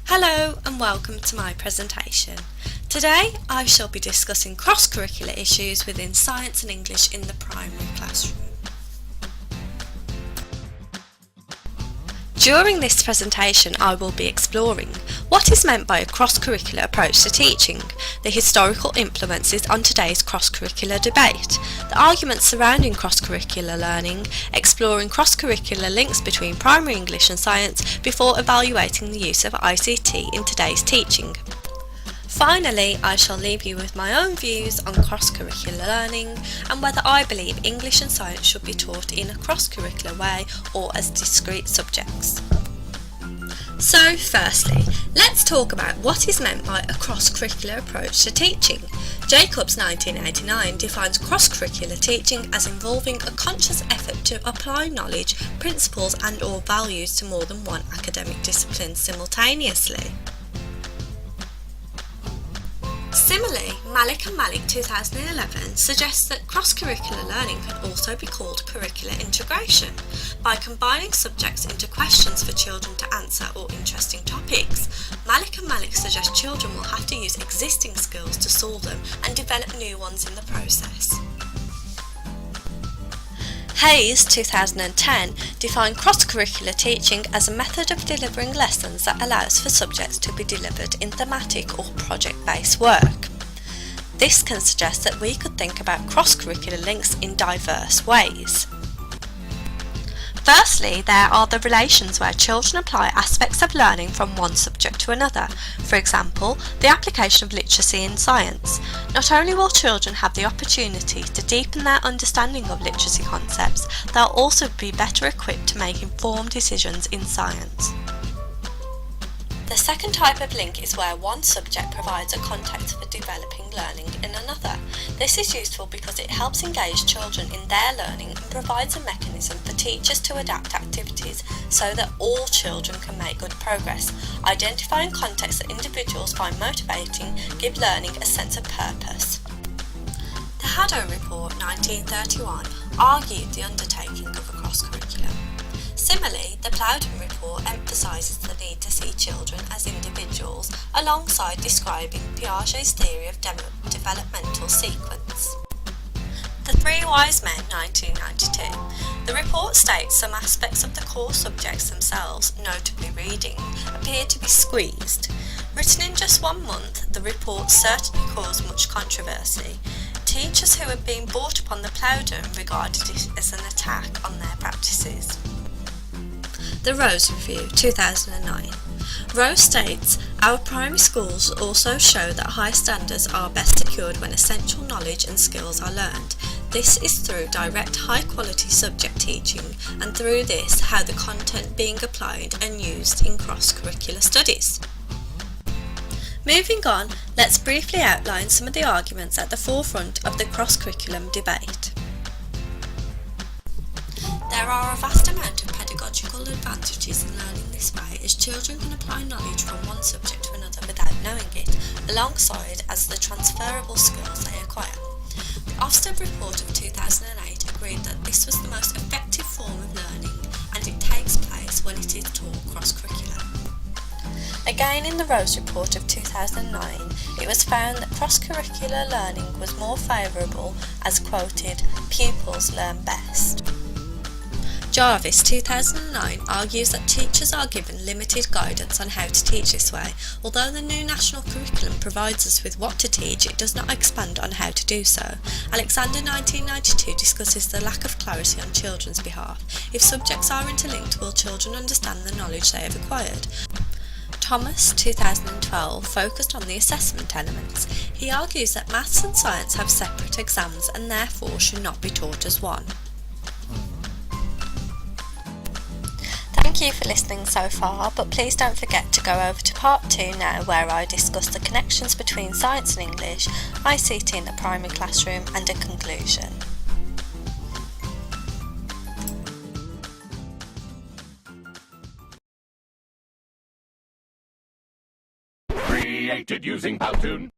Hello and welcome to my presentation. Today I shall be discussing cross-curricular issues within science and English in the primary classroom. During this presentation I will be exploring what is meant by a cross-curricular approach to teaching, the historical influences on today's cross-curricular debate, the arguments surrounding cross-curricular learning, exploring cross-curricular links between primary English and science before evaluating the use of ICT in today's teaching. Finally, I shall leave you with my own views on cross-curricular learning and whether I believe English and science should be taught in a cross-curricular way or as discrete subjects. So firstly, let's talk about what is meant by a cross-curricular approach to teaching. Jacobs 1989 defines cross-curricular teaching as involving a conscious effort to apply knowledge, principles and/or values to more than one academic discipline simultaneously. Similarly, Malik and Malik 2011 suggests that cross-curricular learning can also be called curricular integration, by combining subjects into questions for children to answer or interesting topics. Malik and Malik suggest children will have to use existing skills to solve them and develop new ones in the process. Hayes 2010 defined cross-curricular teaching as a method of delivering lessons that allows for subjects to be delivered in thematic or project-based work. This can suggest that we could think about cross-curricular links in diverse ways. Firstly, there are the relations where children apply aspects of learning from one subject to another. For example, the application of literacy in science. Not only will children have the opportunity to deepen their understanding of literacy concepts, they'll also be better equipped to make informed decisions in science. The second type of link is where one subject provides a context for developing learning in another. This is useful because it helps engage children in their learning and provides a mechanism for teachers to adapt activities so that all children can make good progress. Identifying contexts that individuals find motivating give learning a sense of purpose. The Haddo Report 1931 argued the undertaking of a cross-curriculum. Similarly, the Plowden Report emphasises the need to see children as individuals alongside describing Piaget's theory of developmental sequence. The Three Wise Men 1992. The report states some aspects of the core subjects themselves, notably reading, appear to be squeezed. Written in just 1 month, the report certainly caused much controversy. Teachers who had been brought upon the Plowden regarded it as an attack on their practices. The Rose Review 2009. Rose states, "Our primary schools also show that high standards are best secured when essential knowledge and skills are learned. This is through direct high-quality subject teaching and through this how the content being applied and used in cross-curricular studies." Moving on, let's briefly outline some of the arguments at the forefront of the cross-curriculum debate. There are a vast amount of pedagogical advantages in learning this way, as children can apply knowledge from one subject to another without knowing it, alongside as the transferable skills they acquire. The Ofsted report of 2008 agreed that this was the most effective form of learning, and it takes place when it is taught cross-curricular. Again, in the Rose Report of 2009, it was found that cross-curricular learning was more favourable as quoted, "Pupils learn best." Jarvis 2009 argues that teachers are given limited guidance on how to teach this way. Although the new national curriculum provides us with what to teach, it does not expand on how to do so. Alexander 1992 discusses the lack of clarity on children's behalf. If subjects are interlinked, will children understand the knowledge they have acquired? Thomas 2012 focused on the assessment elements. He argues that maths and science have separate exams and therefore should not be taught as one. Thank you for listening so far, but please don't forget to go over to part 2 now, where I discuss the connections between science and English, ICT in the primary classroom and a conclusion. Created using Powtoon.